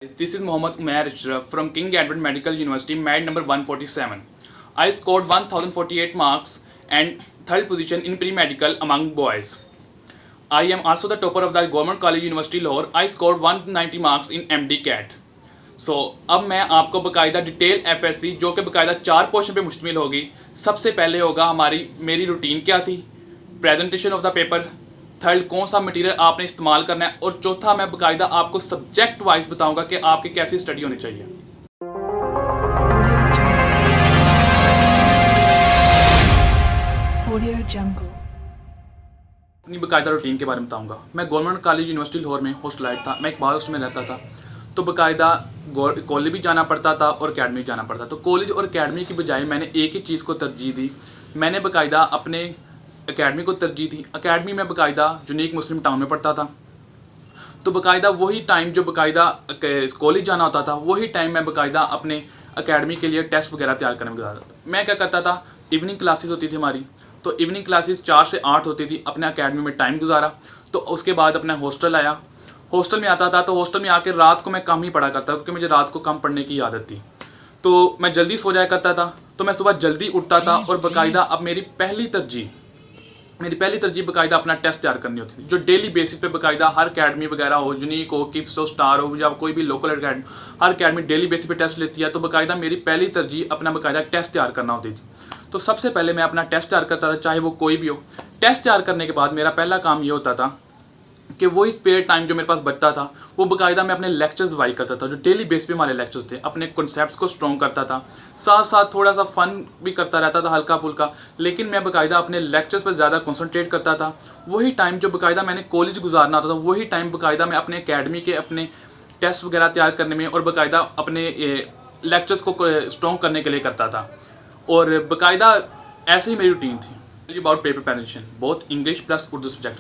This is Mohammad Umair Ashraf from King Edward Medical University, med number 147. I scored 1048 marks and third position in pre-medical among boys. I am also the topper of the Government College University Lahore. I scored 190 marks in MD CAT. So अब मैं आपको बकायदा detail FSC जो कि बकायदा 4 portion पे मुश्तमिल होगी। सबसे पहले होगा मेरी रूटीन क्या थी, presentation of the paper, third कौन सा मटेरियल आपने इस्तेमाल करना है, और चौथा मैं बकायदा आपको सब्जेक्ट वाइज बताऊंगा कि आपकी कैसी स्टडी होनी चाहिए। अपनी बकायदा रूटीन के बारे में बताऊंगा। मैं गवर्नमेंट कॉलेज यूनिवर्सिटी लाहौर में हॉस्टलाइट था। मैं एक बार हॉस्टल में रहता था, तो बकायदा कॉलेज भी जाना पड़ता था और अकेडमी जाना पड़ता। तो कॉलेज और अकेडमी की बजाय मैंने एक ही चीज़ को तरजीह दी। मैंने बकायदा अपने अकेडमी को तरजीह दी। अकेडमी में बकायदा यूनिक मुस्लिम टाउन में पढ़ता था, तो बकायदा वही टाइम जो बकायदा कॉलेज जाना होता था वही टाइम मैं बकायदा अपने अकेडमी के लिए टेस्ट वगैरह तैयार करने में गुजारता था। मैं क्या करता था, इवनिंग क्लासेस होती थी हमारी, तो इवनिंग क्लासेस 4 से 8 होती थी। अपने अकेडमी में टाइम गुजारा, तो उसके बाद अपना हॉस्टल आया। हॉस्टल में आता था तो हॉस्टल में आकर रात को मैं कम ही पढ़ा करता, क्योंकि मुझे रात को कम पढ़ने की आदत थी। तो मैं जल्दी सो जाया करता था, तो मैं सुबह जल्दी उठता था। और बकायदा अब मेरी पहली तरजीह बकायदा अपना टेस्ट तैयार करनी होती थी, जो डेली बेसिस पे बकायदा हर अकेडमी वगैरह हो, यूनिक हो, किप्स हो, स्टार हो, या कोई भी लोकल अकेडमी, हर अकेडमी डेली बेसिस पे टेस्ट लेती है। तो बकायदा मेरी पहली तरजीह अपना बकायदा टेस्ट तैयार करना होती थी। तो सबसे पहले मैं अपना टेस्ट तैयार करता था, चाहे वो कोई भी हो। टेस्ट तैयार करने के बाद मेरा पहला काम ये होता था कि वही स्पेयर टाइम जो मेरे पास बचता था वो बकायदा मैं अपने लेक्चर्स वाई करता था, जो डेली बेस पे हमारे लेक्चर्स थे। अपने कॉन्सेप्ट्स को स्ट्रॉन्ग करता था, साथ साथ थोड़ा सा फ़न भी करता रहता था, हल्का फुल्का, लेकिन मैं बकायदा अपने लेक्चर्स पर ज़्यादा कंसंट्रेट करता था। वही टाइम जो बकायदा मैंने कॉलेज गुजारना होता था वही टाइम बकायदा मैं अपने अकेडमी के अपने टेस्ट वगैरह तैयार करने में और बकायदा अपने लेक्चर्स को स्ट्रॉन्ग करने के लिए करता था। और बकायदा ऐसे ही मेरी रूटीन थी। About paper presentation, both English plus Urdu subject.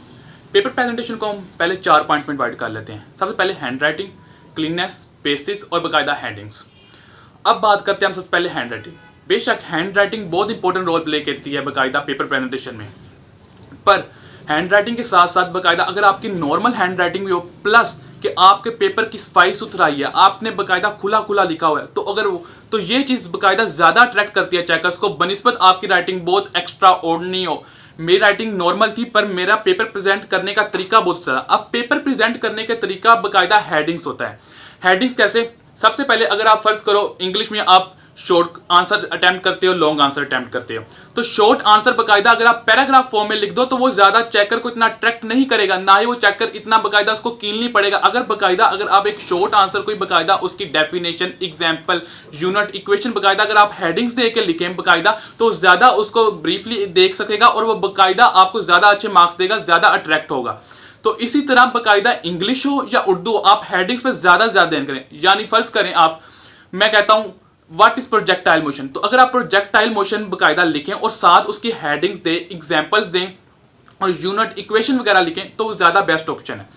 Paper presentation को हम पहले 4 पॉइंट्स में डिवाइड कर लेते हैं। सबसे पहले हैंड राइटिंग, क्लीननेस, बेसिस और बकायदा हेडिंग्स। अब बात करते हैं हम सबसे पहले हैंड राइटिंग। बेशक हैंड राइटिंग बहुत इंपॉर्टेंट रोल प्ले करती है बकायदा पेपर प्रेजेंटेशन में, पर हैंड राइटिंग के साथ साथ बकायदा अगर आपकी नॉर्मल हैंड राइटिंग भी हो, प्लस कि आपके पेपर की सफाई सुथराई है, आपने बकायदा खुला खुला लिखा हुआ है, तो ये चीज़ बकायदा ज़्यादा अट्रैक्ट करती है चेकर्स को बनिस्बत आपकी राइटिंग बहुत एक्स्ट्रा ऑर्डिनरी हो। मेरी राइटिंग नॉर्मल थी, पर मेरा पेपर प्रेजेंट करने का तरीका बहुत अच्छा था। अब पेपर प्रेजेंट करने का तरीका बकायदा हेडिंग्स होता है। हेडिंग्स कैसे? सबसे पहले अगर आप फर्ज करो इंग्लिश में आप शॉर्ट आंसर अटैम्प्ट करते हो, लॉन्ग आंसर अटैम्प्ट करते हो, तो शॉर्ट आंसर बकायदा अगर आप पैराग्राफ फॉर्म में लिख दो तो वो ज़्यादा चेकर को इतना अट्रैक्ट नहीं करेगा, ना ही वो चेकर इतना बकायदा उसको कीनली पड़ेगा। अगर आप एक शॉर्ट आंसर कोई बकायदा उसकी डेफिनेशन, एग्जाम्पल, यूनिट, इक्वेशन बकायदा अगर आप हेडिंग्स दे के लिखें बकायदा, तो ज़्यादा उसको ब्रीफली देख सकेगा और वो बकायदा आपको ज़्यादा अच्छे मार्क्स देगा, ज़्यादा अट्रैक्ट होगा। तो इसी तरह बकायदा इंग्लिश हो या उर्दू, आप हेडिंग्स पर ज़्यादा ध्यान करें। यानी फर्ज करें आप, मैं कहता हूँ व्हाट इज प्रोजेक्टाइल मोशन, तो अगर आप प्रोजेक्टाइल मोशन बकायदा लिखें और साथ उसकी हेडिंग्स दें, एग्जाम्पल्स दें और यूनिट, इक्वेशन वगैरह लिखें, तो वो ज़्यादा बेस्ट ऑप्शन है।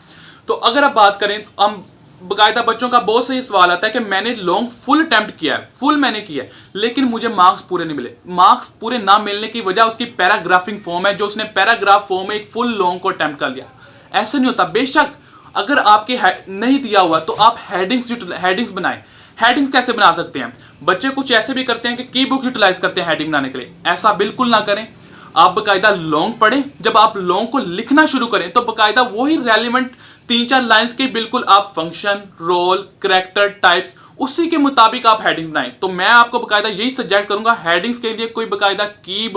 तो अगर आप बात करें, हम बकायदा बच्चों का बहुत सही सवाल आता है कि मैंने लॉन्ग फुल अटैम्प्ट किया है, फुल मैंने किया है, लेकिन मुझे मार्क्स पूरे नहीं मिले। मार्क्स पूरे ना मिलने की वजह उसकी पैराग्राफिंग फॉर्म है, जो उसने पैराग्राफ फॉर्म में एक फुल लॉन्ग को अटैम्प्ट कर लिया। ऐसा नहीं होता। बेशक अगर आपके नहीं दिया हुआ तो आप हेडिंग्स बनाएं। हेडिंग्स कैसे बना सकते हैं? बच्चे कुछ ऐसे भी करते हैं कि की बुक यूटिलाइज करते हैं हेडिंग बनाने के लिए। ऐसा बिल्कुल ना करें। आप बकायदा लॉन्ग पढ़ें। जब आप लॉन्ग को लिखना शुरू करें तो बकायदा वही रेलिवेंट 3-4 लाइंस के बिल्कुल आप फंक्शन, रोल, करैक्टर, टाइप्स, उसी के मुताबिक आप हेडिंग बनाएं। तो मैं आपको बकायदा यही सजेस्ट करूंगा, हेडिंग्स के लिए कोई बकायदा की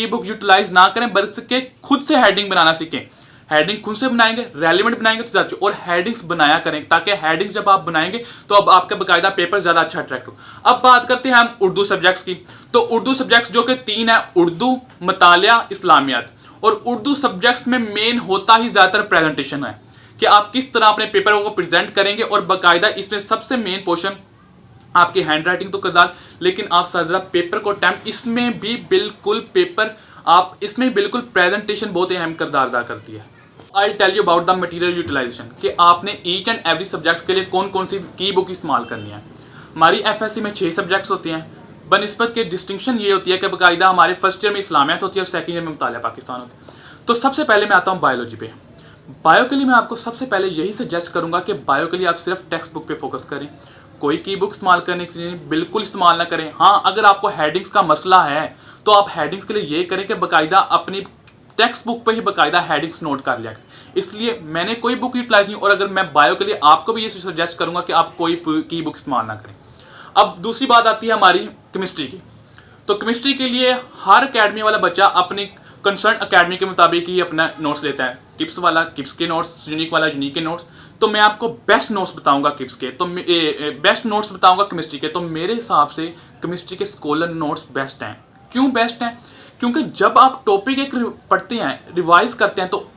बुक यूटिलाइज ना करें, बल्कि खुद से हेडिंग बनाना सीखें। हेडिंग खुद से बनाएंगे, रेलिवेंट बनाएंगे तो ज़्यादा, और हेडिंग्स बनाया करें, ताकि हेडिंग्स जब आप बनाएंगे तो अब आपका बकायदा पेपर ज़्यादा अच्छा अट्रैक्ट हो। अब बात करते हैं हम उर्दू सब्जेक्ट्स की। तो उर्दू सब्जेक्ट्स जो कि 3 है, उर्दू, मतालिया, इस्लामियात। और उर्दू सब्जेक्ट्स में मेन होता ही ज़्यादातर प्रेजेंटेशन है कि आप किस तरह अपने पेपर को प्रेजेंट करेंगे, और बकायदा इसमें सबसे मेन पोर्शन आपकी हैंड राइटिंग तो करदार, लेकिन आप ज़्यादा पेपर को अटैम्प्ट, इसमें भी बिल्कुल प्रेजेंटेशन बहुत अहम किरदार अदा करती है। I tell you about the material utilization, कि आपने ईच एंड एवरी सब्जेक्ट्स के लिए कौन कौन सी की बुक इस्तेमाल करनी है। हमारी FSC में 6 सब्जेक्ट्स होते हैं। बनिस्बत के डिस्टिंक्शन ये होती है कि बकायदा हमारे फर्स्ट ईयर में इस्लामियात होती है और सेकंड ईयर में मुतालिया पाकिस्तान होती है। तो सबसे पहले मैं आता हूँ बायोलॉजी पे। बायो के लिए मैं आपको सबसे पहले यही सजेस्ट करूंगा कि बायो के लिए आप सिर्फ टेक्स्ट बुक पे फोकस करें, कोई की बुक इस्तेमाल करने की बिल्कुल इस्तेमाल ना करें। हाँ, अगर आपको हेडिंग्स का मसला है तो आप हेडिंग्स के लिए ये करें कि बाकायदा अपनी टेक्स्ट बुक पे ही बाकायदा हेडिंग्स नोट कर लिया करें। इसलिए मैंने कोई बुक यूटिलाइज नहीं, और अगर मैं बायो के लिए आपको भी ये सजेस्ट करूंगा कि आप कोई की बुक इस्तेमाल ना करें। अब दूसरी बात आती है हमारी केमिस्ट्री की। तो केमिस्ट्री के लिए हर अकेडमी वाला बच्चा अपनी कंसर्न अकेडमी के मुताबिक ही अपना नोट्स लेता है। किप्स वाला किप्स के नोट्स, यूनिक वाला यूनिक के नोट्स। तो मैं आपको बेस्ट नोट्स बताऊंगा किप्स के, तो बेस्ट नोट्स बताऊंगा केमिस्ट्री के। तो मेरे हिसाब से केमिस्ट्री के स्कॉलर नोट्स बेस्ट हैं। क्यों बेस्ट हैं? क्योंकि जब आप टॉपिक एक पढ़ते हैं, रिवाइज करते हैं, तो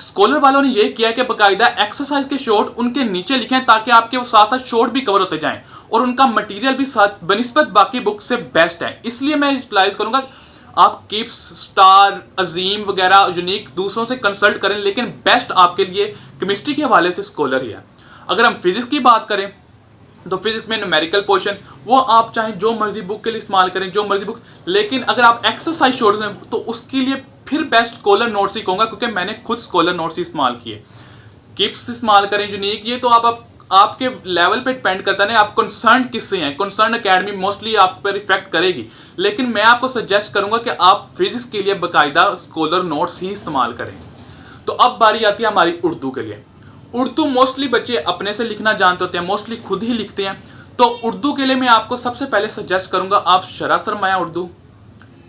स्कॉलर वालों ने ये किया है कि बाकायदा एक्सरसाइज के शॉर्ट उनके नीचे लिखे हैं ताकि आपके वो साथ साथ शॉर्ट भी कवर होते जाएं, और उनका मटेरियल भी साथ बनिस्बत बाकी बुक से बेस्ट है। इसलिए मैं यूटिलाइज करूंगा आप किप्स, स्टार, अजीम वगैरह यूनिक दूसरों से कंसल्ट करें, लेकिन बेस्ट आपके लिए केमिस्ट्री के हवाले से स्कॉलर ही है। अगर हम फिजिक्स की बात करें तो फिजिक्स में न्यूमेरिकल पोर्शन वो आप चाहे जो मर्जी बुक के लिए इस्तेमाल करें, जो मर्जी बुक। लेकिन अगर आप एक्सरसाइज शॉर्ट्स में, तो उसके लिए फिर बेस्ट स्कॉलर नोट्स ही कहूँगा, क्योंकि मैंने खुद स्कॉलर नोट्स ही इस्तेमाल किए। किप्स इस्तेमाल करें, यूनिक, ये तो आप आपके लेवल पे डिपेंड करता है, आप कंसर्न किससे हैं। कंसर्न अकेडमी मोस्टली आप पर इफेक्ट करेगी, लेकिन मैं आपको सजेस्ट करूंगा कि आप फिजिक्स के लिए बाकायदा स्कॉलर नोट्स ही इस्तेमाल करें। तो अब बारी आती है हमारी उर्दू के लिए। उर्दू मोस्टली बच्चे अपने से लिखना जानते होते हैं, मोस्टली खुद ही लिखते हैं। तो उर्दू के लिए मैं आपको सबसे पहले सजेस्ट करूंगा आप शरा सरमाया उर्दू,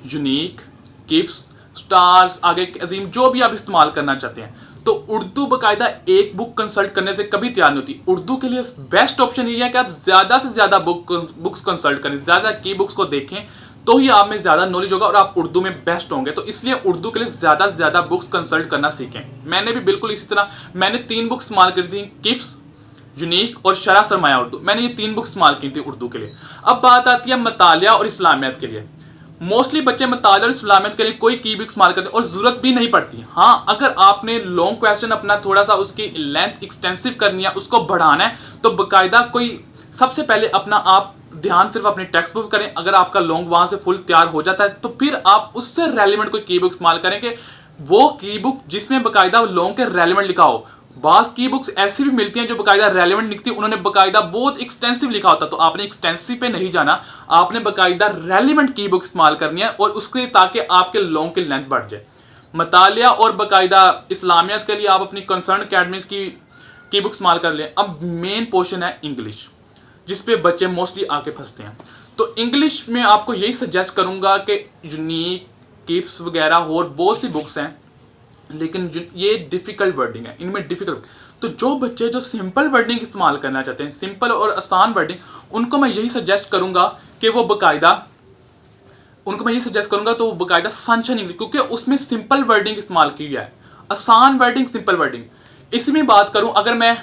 यूनिक, किप्स, स्टार्स, आगे अजीम, जो भी आप इस्तेमाल करना चाहते हैं। तो उर्दू बाकायदा एक बुक कंसल्ट करने से कभी तैयार नहीं होती। उर्दू के लिए बेस्ट ऑप्शन ये है कि आप ज़्यादा से ज़्यादा बुक्स कंसल्ट करें, ज़्यादा की बुक्स को देखें, तो ही आप में ज़्यादा नॉलेज होगा और आप उर्दू में बेस्ट होंगे। तो इसलिए उर्दू के लिए ज़्यादा से ज़्यादा बुक्स कंसल्ट करना सीखें। मैंने भी बिल्कुल इसी तरह, मैंने 3 बुक्स इस्तेमाल करी थी, किप्स, यूनिक और शरा सरमाया उर्दू। मैंने ये 3 बुक्स इस्तेमाल की थी उर्दू के लिए। अब बात आती है मतालिया और इस्लामियत के लिए। मोस्टली बच्चे मतालिया और इस्लामियत के लिए कोई की बुक इस्तेमाल करते हैं और ज़रूरत भी नहीं पड़ती। हाँ, अगर आपने लॉन्ग क्वेश्चन अपना थोड़ा सा उसकी लेंथ एक्सटेंसिव करनी है, उसको बढ़ाना है, तो बाकायदा कोई सबसे पहले अपना आप ध्यान सिर्फ अपनी टेक्स्ट बुक करें। अगर आपका लॉन्ग वहाँ से फुल तैयार हो जाता है, तो फिर आप उससे रेलिवेंट कोई की बुक इस्तेमाल करें कि वो की बुक जिसमें बाकायदा लॉन्ग के रेलिवेंट लिखा हो। बास की बुक्स ऐसी भी मिलती हैं जो बाकायदा रेलिवेंट लिखती है, उन्होंने बाकायदा बहुत एक्सटेंसिव लिखा होता है। तो आपने एक्सटेंसिव पे नहीं जाना, आपने बाकायदा रेलिवेंट की बुक इस्तेमाल करनी है, और उसके ताकि आपके लॉन्ग की लेंथ बढ़ जाए। मतालिया और बाकायदा इस्लामियत के लिए आप अपनी कंसर्न अकेडमीज की बुक इस्तेमाल कर लें। अब मेन पोर्शन है इंग्लिश, जिस पे बच्चे मोस्टली आके फंसते हैं। तो इंग्लिश में आपको यही सजेस्ट करूंगा कि यूनिक, किप्स वगैरह और बहुत सी बुक्स हैं, लेकिन ये डिफ़िकल्ट वर्डिंग है, इनमें डिफ़िकल्ट। तो जो बच्चे जो सिंपल वर्डिंग इस्तेमाल करना चाहते हैं, सिंपल और आसान वर्डिंग, उनको मैं यही सजेस्ट करूंगा कि वो बाकायदा तो वो बाकायदा सनशाइन इंग्लिश, क्योंकि उसमें सिंपल वर्डिंग इस्तेमाल की है। आसान वर्डिंग, सिंपल वर्डिंग। इसी में बात करूं, अगर मैं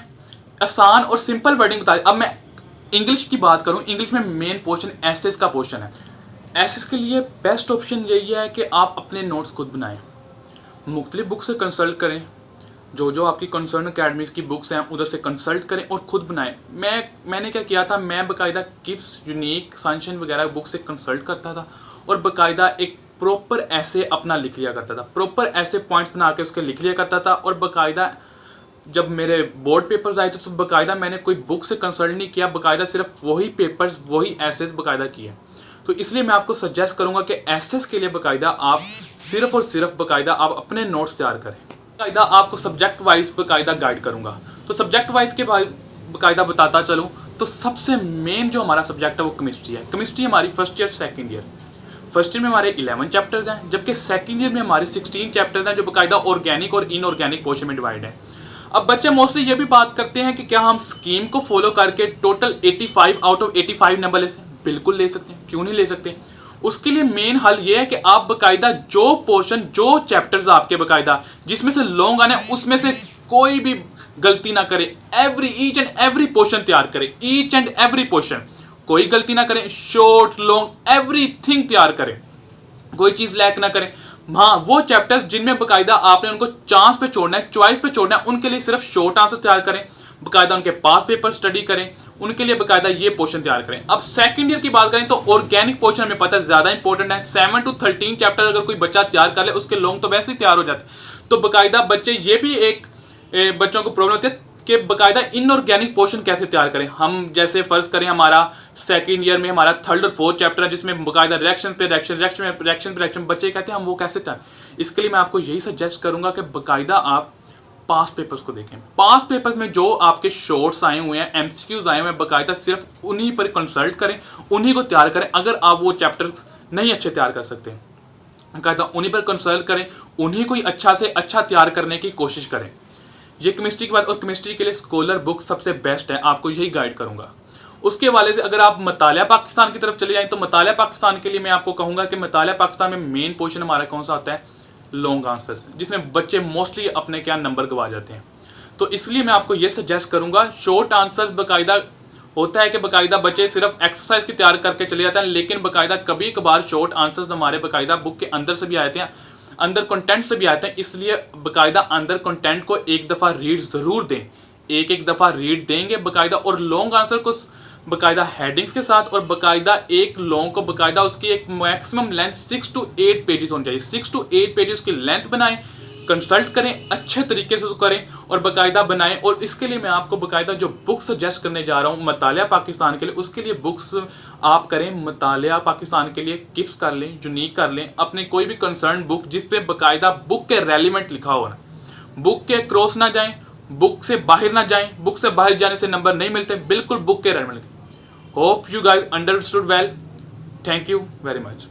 आसान और सिंपल वर्डिंग बता, अब मैं इंग्लिश की बात करूं, इंग्लिश में मेन पोर्शन एसेस का पोर्शन है। एसेस के लिए बेस्ट ऑप्शन यही है कि आप अपने नोट्स खुद बनाएं, मुख्तलिफ बुक से कंसल्ट करें, जो आपकी कंसर्न अकेडमीज की बुक्स हैं उधर से कंसल्ट करें और ख़ुद बनाएं। मैंने क्या किया था, मैं बाकायदा किप्स, यूनिक, सनशाइन वगैरह बुक से कंसल्ट करता था और बाकायदा एक प्रॉपर ऐसे अपना लिख लिया करता था, प्रॉपर ऐसे पॉइंट्स बना के उसके लिख लिया करता था। और बाकायदा जब मेरे बोर्ड पेपर्स आए तो बाकायदा मैंने कोई बुक से कंसल्ट नहीं किया, बाकायदा सिर्फ वही पेपर्स, वही एसेस बाकायदा किए। तो इसलिए मैं आपको सजेस्ट करूंगा कि एसेस के लिए बाकायदा आप सिर्फ और सिर्फ बाकायदा आप अपने नोट्स तैयार करें। बाकायदा आपको सब्जेक्ट वाइज बाकायदा गाइड करूंगा। तो सब्जेक्ट वाइज के बाकायदा बताता चलूँ तो सबसे मेन जो हमारा सब्जेक्ट है वो केमिस्ट्री है। केमिस्ट्री हमारी first year second year, first year में हमारे 11 चैप्टर्स हैं, जबकि सेकेंड ईयर में हमारे 16 चैप्टर्स हैं जो बाकायदा ऑर्गेनिक और इनऑर्गेनिक पोर्शन में डिवाइड है। अब बच्चे मोस्टली ये भी बात करते हैं कि क्या हम स्कीम को फॉलो करके टोटल 85 आउट ऑफ 85 नंबर ले सकते हैं? बिल्कुल ले सकते हैं, क्यों नहीं ले सकते। उसके लिए मेन हल ये है कि आप बाकायदा जो पोर्शन, जो चैप्टर्स आपके बाकायदा जिसमें से लॉन्ग आने, उसमें से कोई भी गलती ना करें। ईच एंड एवरी पोर्शन तैयार करें, ईच एंड एवरी पोर्शन, कोई गलती ना करें। शॉर्ट लॉन्ग एवरीथिंग तैयार करें, कोई चीज़ लैक ना करें। हाँ, वो चैप्टर्स जिनमें बाकायदा आपने उनको चांस पे छोड़ना है, चॉइस पे छोड़ना है, उनके लिए सिर्फ शॉर्ट आंसर तैयार करें, बाकायदा उनके पास पेपर स्टडी करें, उनके लिए बाकायदा ये पोर्शन तैयार करें। अब सेकंड ईयर की बात करें तो ऑर्गेनिक पोर्शन हमें पता है ज़्यादा इंपॉर्टेंट है। 7 to 13 चैप्टर अगर कोई बच्चा तैयार कर ले, उसके लॉन्ग तो वैसे ही तैयार हो जाते हैं। तो बाकायदा बच्चे ये भी एक बच्चों को प्रॉब्लम होती है कि बाकायदा इनऑर्गेनिक पोर्शन कैसे तैयार करें। हम जैसे फ़र्ज़ करें हमारा सेकंड ईयर में हमारा थर्ड और फोर्थ चैप्टर है जिसमें बाकायदा रिएक्शन पे रिएक्शन बच्चे कहते हैं हम वो कैसे तैयार। इसके लिए मैं आपको यही सजेस्ट करूँगा कि बाकायदा आप पास्ट पेपर्स को देखें। पास्ट पेपर्स में जो आपके शॉर्ट्स आए हुए हैं, एमसीक्यूज आए हुए हैं, बाकायदा सिर्फ उन्हीं पर कंसल्ट करें, उन्हीं को तैयार करें। अगर आप वो चैप्टर नहीं अच्छे तैयार कर सकते, बाकायदा उन्हीं पर कंसल्ट करें, उन्हीं को अच्छा से अच्छा तैयार करने की कोशिश करें। ये केमिस्ट्री की बात, और केमिस्ट्री के लिए स्कॉलर बुक सबसे बेस्ट है, आपको यही गाइड करूंगा। उसके वाले से अगर आप मतालिया पाकिस्तान की तरफ चले जाएं तो मतालिया पाकिस्तान के लिए मैं आपको कहूँगा कि मतालिया पाकिस्तान में मेन पोर्शन हमारा कौन सा आता है, लॉन्ग आंसर्स, जिसमें बच्चे मोस्टली अपने क्या नंबर गवा जाते हैं। तो इसलिए मैं आपको ये सजेस्ट करूँगा, शॉर्ट आंसर्स बाकायदा होता है कि बाकायदा बच्चे सिर्फ एक्सरसाइज की तैयार करके चले जाते हैं, लेकिन बाकायदा कभी कभार शॉर्ट आंसर्स हमारे बाकायदा बुक के अंदर से भी आते हैं, अंदर कंटेंट से भी आते हैं। इसलिए बाकायदा अंदर कंटेंट को एक दफ़ा रीड ज़रूर दें, एक दफ़ा रीड देंगे बाकायदा, और लॉन्ग आंसर को बाकायदा हेडिंग्स के साथ, और बाकायदा एक लॉन्ग को बाकायदा उसकी एक मैक्सिमम लेंथ 6 to 8 पेजेस होनी चाहिए। 6 to 8 पेजेस की लेंथ बनाएं, कंसल्ट करें, अच्छे तरीके से उसको करें और बाकायदा बनाएं। और इसके लिए मैं आपको बाकायदा जो बुक सजेस्ट करने जा रहा हूँ मतालिया पाकिस्तान के लिए, उसके लिए बुक्स आप करें मतालिया पाकिस्तान के लिए किप्स कर लें, यूनिक कर लें, अपने कोई भी कंसर्न बुक जिस पे बाकायदा बुक के रेलिवेंट लिखा हो ना, बुक के क्रॉस ना जाएं, बुक से बाहर ना जाएं, बुक से बाहर जाने से नंबर नहीं मिलते, बिल्कुल बुक के relevant. Hope you guys understood well, thank you very much.